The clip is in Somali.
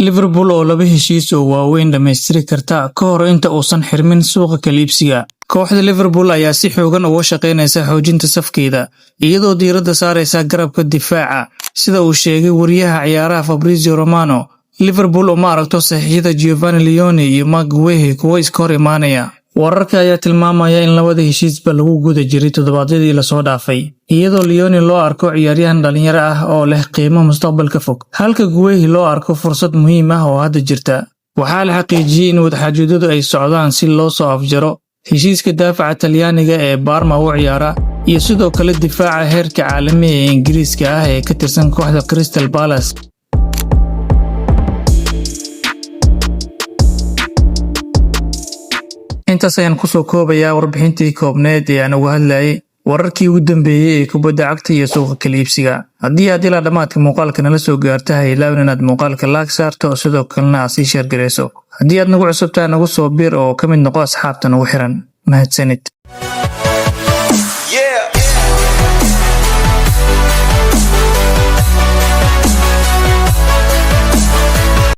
Liverpool oo laba heshiis oo waaweyn dhameystiri karta ka hor inta uusan xirmin suuqa kala iibsiga. Kooxda Liverpool ayaa si xoogan uga shaqeynaysa xoojinta safkeeda, iyadoo diiradda saaraysa garabka difaaca, sida uu sheegay wariyaha ciyaaraha Fabrizio Romano. Liverpool uma aragto saxiixda Giovanni Leone iyo Marc Guehi kuwa iska hor imaanaya. Wararka ayaa tilmaamaya in labada heshiisba lagu guda jiray toddobaadyadii la soo dhaafay, iyadoo Leone loo arko ciyaaryahan dhalinyaro ah oo leh qiimo mustaqbalka fog, halka Guehi loo arko fursad muhiim ah oo hadda jirta. Waxaa la xaqiijiyay in wadaxaajoodadu ay socdaan si loo soo afjaro heshiiska daafaca Talyaaniga ee Parma u ciyaara iyo sidoo kale difaaca heerka caalami ee Ingiriiska ah ee ka tirsan kooxda Crystal Palace. intaas ayaan ku soo koobayaa warbixintii koobneed ee aan uga hadlayay wararkii ugu dambeeyay ee kubadda cagta iyo suuqa kala iibsiga. Haddii aad ilaa dhamaadka muuqaalka nala soo gaarto, ha ilaawin inaad muuqaalka like saarto oo sidoo kalena aad sii share gareyso. Haddii aad nagu cusubtahay, nagu soo biir oo ka mid noqo asxaabta nagu xiran. Mahadsanid.